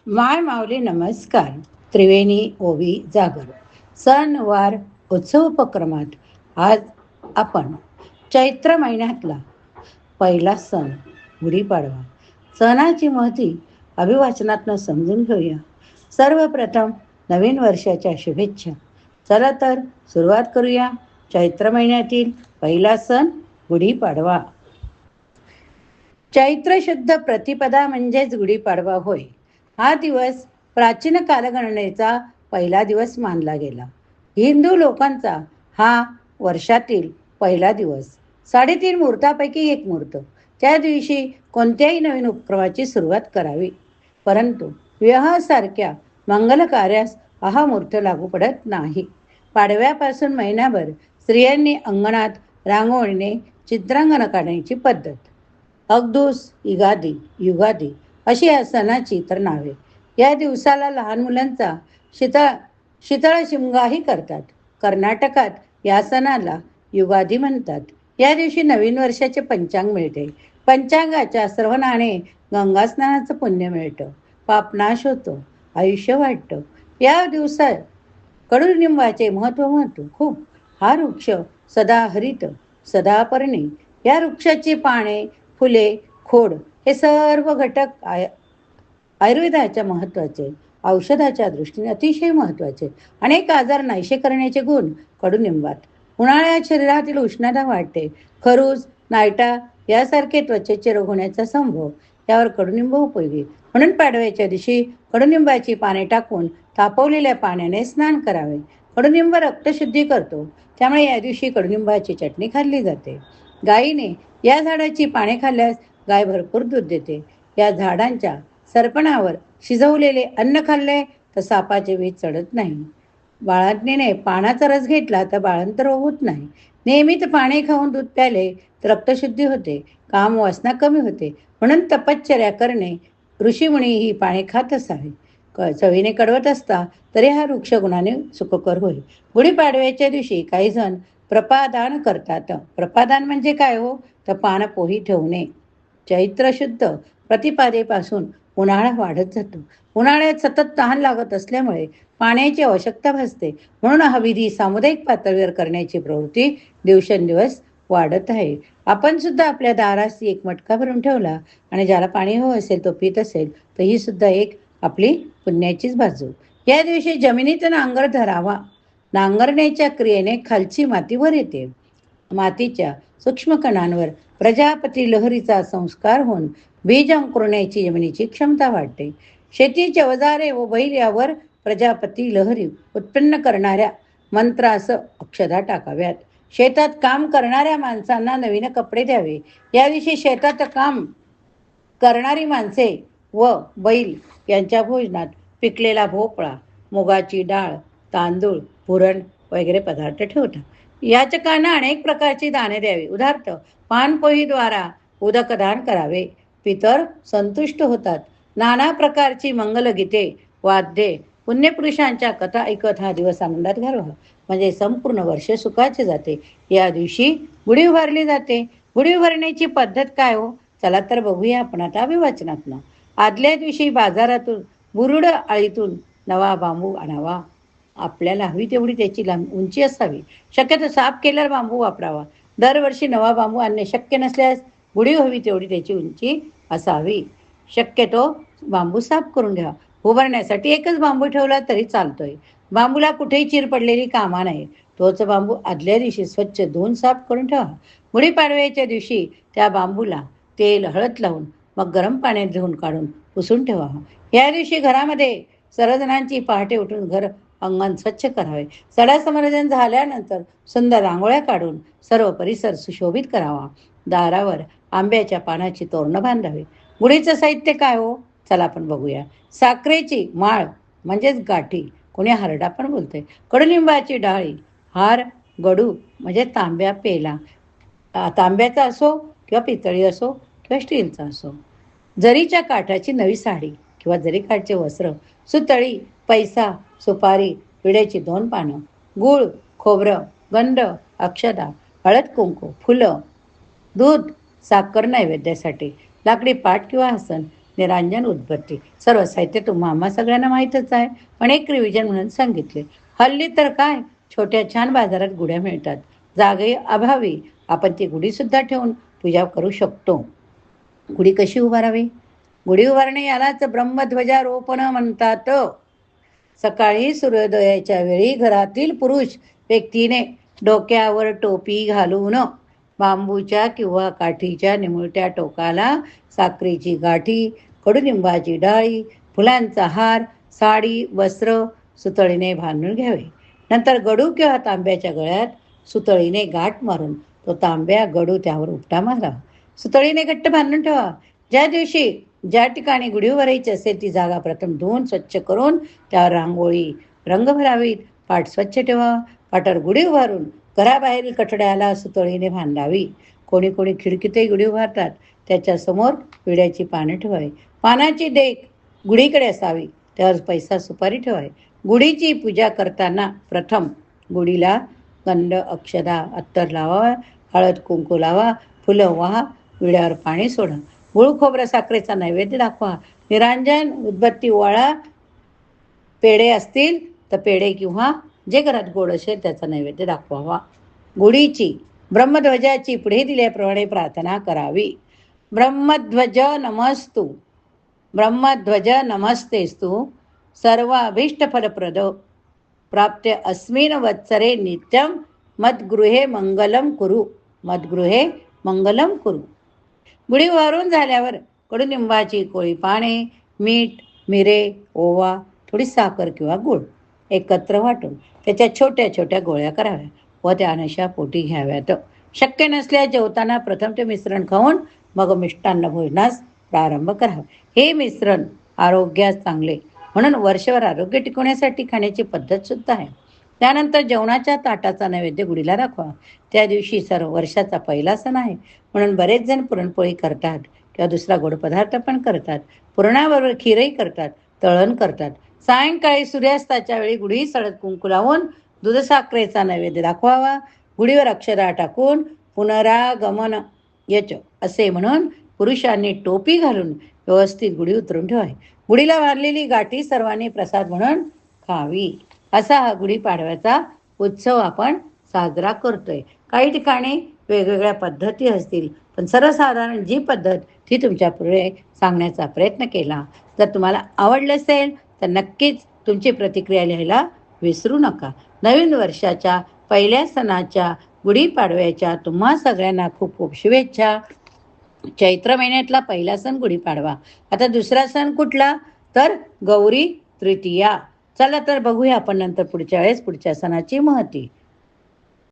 माय माऊली नमस्कार. त्रिवेणी ओवी जागर सणवार उत्सव उपक्रमात आज आपण चैत्र महिन्यातला पहिला सण गुढीपाडवा सणाची महती अभिवाचनातनं समजून घेऊया. सर्वप्रथम नवीन वर्षाच्या शुभेच्छा. चला तर सुरुवात करूया. चैत्र महिन्यातील पहिला सण गुढीपाडवा. चैत्र शुद्ध प्रतिपदा म्हणजेच गुढीपाडवा होय. हा दिवस प्राचीन कालगणनेचा पहिला दिवस मानला गेला. हिंदू लोकांचा हा वर्षातील पहिला दिवस. 3.5 मुहूर्तापैकी एक मुहूर्त. त्या दिवशी कोणत्याही नवीन उपक्रमाची सुरुवात करावी. परंतु विवाहासारख्या मंगल कार्यास हा मुहूर्त लागू पडत नाही. पाडव्यापासून महिनाभर स्त्रियांनी अंगणात रांगोळीने चित्रांगण काढण्याची पद्धत. अगदूस, इगादी, युगादी अशी या सणाची तर नावे. या दिवसाला लहान मुलांचा शीतळ शीतळ शिमगाही करतात. कर्नाटकात या सणाला युगादी म्हणतात. या दिवशी नवीन वर्षाचे पंचांग मिळते. पंचांगाच्या श्रवणाने गंगास्नानाचं पुण्य मिळतं. पापनाश होतो, आयुष्य वाढतं. या दिवसात कडुलिंबाचे महत्त्व खूप. हा वृक्ष सदा हरित, सदा पर्णी. या वृक्षाची पाने, फुले, खोड हे सर्व घटक आयुर्वेदाच्या महत्त्वाचे, औषधाच्या दृष्टीने अतिशय महत्त्वाचे. अनेक आजार नाहीसे करण्याचे गुण कडुनिंबात. उन्हाळ्यात शरीरातील उष्णता वाढते. खरूज, नायटा यासारखे त्वचेचे रोग होण्याचा संभव यावर कडुनिंब उपयोगी. म्हणून पाडव्याच्या दिवशी कडुनिंबाची पाने टाकून तापवलेल्या पाण्याने स्नान करावे. कडुनिंब रक्तशुद्धी करतो, त्यामुळे या दिवशी कडुनिंबाची चटणी खाल्ली जाते. गायीने या झाडाची पाने खाल्ल्यास गाय भरपूर दूध देते. या झाडांच्या सरपणावर शिजवलेले अन्न खाल्ले तर सापाचे विष चढत नाही. बाळंतीने पानाचा रस घेतला तर बाळंतर होत नाही. नियमित पाणी खाऊन दूध प्याले तर रक्तशुद्धी होते, काम वासना कमी होते. म्हणून तपश्चर्या करणे, ऋषीमुनी ही पाने खात असावी. चवीने कडवत असता तरी हा वृक्ष गुणाने सुखकर होईल. गुढीपाडव्याच्या दिवशी काही जण प्रपादान करतात. प्रपादान म्हणजे काय हो? तर पानपोही ठेवणे. चैत्र शुद्ध प्रतिपादेपासून उन्हाळा वाढत जातो. उन्हाळ्यात सतत तहान लागत असल्यामुळे पाण्याची आवश्यकता भासते. म्हणून हा विधी सामुदायिक पातळीवर करण्याची प्रवृत्ती दिवसेंदिवस वाढत आहे. आपण सुद्धा आपल्या दाराशी एक मटका भरून ठेवला आणि ज्याला पाणी हवं असेल तो पित असेल तर ही सुद्धा एक आपली पुण्याचीच बाजू. या दिवशी जमिनीत नांगर धरावा. नांगरण्याच्या क्रियेने खालची माती वर येते. मातीच्या सूक्ष्म कणांवर प्रजापती लहरीचा संस्कार होऊन बीज अंकुरण्याची जमिनीची क्षमता वाढते. शेतीचे अवजारे व बैल यावर प्रजापती लहरी उत्पन्न करणाऱ्या मंत्रास अक्षता टाकाव्यात. शेतात काम करणाऱ्या माणसांना नवीन कपडे द्यावे. या दिवशी शेतात काम करणारी माणसे व बैल यांच्या भोजनात पिकलेला भोपळा, मुगाची डाळ, तांदूळ, पुरण वगैरे पदार्थ ठेवतात. याचकांना अनेक प्रकारची दाने द्यावी. उदाहरणार्थ पानपोईद्वारा उदकदान करावे. पितर संतुष्ट होतात. नाना प्रकारची मंगलगीते, वाद्ये, पुण्यपुरुषांच्या कथा ऐकत हा दिवस आनंदात घालवा. म्हणजे संपूर्ण वर्ष सुखाचे जाते. या दिवशी गुढी उभारली जाते. गुढी उभारण्याची पद्धत काय हो? चला तर बघूया आपण आता अभिवाचनातनं. आदल्या दिवशी बाजारातून बुरुड आळीतून नवा बांबू आणावा. आपल्याला हवी तेवढी त्याची उंची असावी. शक्यतो साफ केलेला बांबू वापरावा. दरवर्षी नवा बांबू आणणे शक्य नसल्यास गुढी हवी तेवढी त्याची उंची असावी. शक्यतो बांबू साफ करून घ्या. उभारण्यासाठी एकच बांबू ठेवला तरी चालतोय. बांबूला कुठेही चिर पडलेली कामा नाही. तोच बांबू आदल्या दिवशी स्वच्छ धुवून साफ करून ठेवा. गुढीपाडव्याच्या दिवशी त्या बांबूला तेल हळद लावून मग गरम पाण्यात धुवून काढून पुसून ठेवा. या दिवशी घरामध्ये सर्वजणांची पहाटे उठून घर अंगण स्वच्छ करावे. सडासमारंजन झाल्यानंतर सुंदर रांगोळ्या काढून सर्व परिसर सुशोभित करावा. दारावर आंब्याच्या पानाची तोरणं बांधावी. गुढीचं साहित्य काय हो? चला आपण बघूया. साखरेची माळ म्हणजेच गाठी, कोणी हारडा पण बोलते. कडुलिंबाची डाळी, हार, गडू म्हणजे तांब्या पेला. तांब्याचा असो किंवा पितळी असो किंवा स्टीलचा असो. जरीच्या काठाची नवी साडी किंवा जरी काठचे वस्त्र, सुतळी, पैसा, सुपारी, विड्याची 2 पानं, गूळ, खोबरं, गंध, अक्षदा, हळद कुंकू, फुलं, दूध, साखर नैवेद्यासाठी, लाकडी पाट किंवा आसन, निरांजन उदबत्ती. सर्व साहित्य आम्हा सगळ्यांना माहीतच आहे, पण एक रिव्हिजन म्हणून सांगितले. हल्ली तर काय छोट्या छान बाजारात गुढ्या मिळतात. जागे अभावी आपण ती गुढीसुद्धा ठेवून पूजा करू शकतो. गुढी कशी उभारावी? गुढी उभारणे यालाच ब्रह्मध्वजारोपण म्हणतात. सकाळी सूर्योदयाच्या वेळी घरातील पुरुष व्यक्तीने डोक्यावर टोपी घालून बांबूच्या किंवा काठीच्या निमुळत्या टोकाला साखरेची गाठी, कडुलिंबाची डाळी, फुलांचा हार, साडी, वस्त्र सुतळीने बांधून घ्यावे. नंतर गडू किंवा तांब्याच्या गळ्यात सुतळीने गाठ मारून तो तांब्या गडू त्यावर उपटा मारावा. सुतळीने घट्ट बांधून ठेवा. ज्या दिवशी ज्या ठिकाणी गुढी उभारायची असेल ती जागा प्रथम धुवून स्वच्छ करून त्यावर रांगोळी रंग भरावीत. पाट स्वच्छ ठेवा. पाटावर गुढी उभारून घराबाहेरील कठड्याला सुतळीने बांधावी. कोणी कोणी खिडकीतही गुढी उभारतात. त्याच्यासमोर विड्याची पानं ठेवावी. पानाची देख गुढीकडे असावी. त्यावर पैसा सुपारी ठेवावी. गुढीची पूजा करताना प्रथम गुढीला गंध अक्षदा अत्तर लावा, हळद कुंकू लावा, फुलं वाहा, विड्यावर पाणी सोडा, गुळ खोबऱ्या साखरेचा नैवेद्य दाखवा, निरांजन उदबत्ती ओवाळा. पेढे असतील तर पेढे किंवा जे घरात गोड असेल त्याचा नैवेद्य दाखवावा. गुढीची ब्रह्मध्वजाची पुढे दिल्याप्रमाणे प्रार्थना करावी. ब्रह्मध्वज नमस्तु, ब्रह्मध्वज नमस्तेस्तु, सर्वाभीष्ट फलप्रद प्राप्य अस्मिन् वत्सरे नित्यं मद्गृहे मंगलम कुरु, मद्गृहे मंगलम कुरु. गुढी उभारून झाल्यावर कडुलिंबाची कोळी पाने, मीठ, मिरे, ओवा, थोडी साखर किंवा गूळ एकत्र वाटून त्याच्या छोट्या छोट्या गोळ्या कराव्या व त्या अनशा पोटी घ्याव्यात. शक्य नसल्यास जेवताना प्रथम ते मिश्रण खाऊन मग मिष्टान्न भोजनास प्रारंभ करावा. हे मिश्रण आरोग्यास चांगले म्हणून वर्षभर आरोग्य टिकवण्यासाठी खाण्याची पद्धत सुद्धा आहे. त्यानंतर जेवणाच्या ताटाचा नैवेद्य गुढीला दाखवा. त्या दिवशी सर्व वर्षाचा पहिला सण आहे म्हणून बरेच जण पुरणपोळी करतात किंवा दुसरा गोड पदार्थ पण करतात. पुरणाबरोबर खीरही करतात, तळण करतात. सायंकाळी सूर्यास्ताच्या वेळी गुढी हळद कुंकू लावून दुधसाखरेचा नैवेद्य दाखवावा. गुढीवर अक्षरा टाकून पुनरागमन यच असे म्हणून पुरुषांनी टोपी घालून व्यवस्थित गुढी उतरून ठेवावी. गुढीला वारलेली गाठी सर्वांनी प्रसाद म्हणून खावी. असा हा गुढीपाडव्याचा उत्सव आपण साजरा करतोय. काही ठिकाणी वेगवेगळ्या पद्धती असतील, पण सर्वसाधारण जी पद्धत ती तुमच्या पुढे सांगण्याचा प्रयत्न केला. जर तुम्हाला आवडलं असेल तर नक्कीच तुमची प्रतिक्रिया लिहायला विसरू नका. नवीन वर्षाच्या पहिल्या सणाच्या गुढीपाडव्याच्या तुम्हा सगळ्यांना खूप खूप शुभेच्छा. चैत्र महिन्यातला पहिला सण गुढीपाडवा. आता दुसरा सण कुठला तर गौरी तृतीया. चला तर बघूया आपण नंतर पुढच्या वेळेस पुढच्या सणाची महती.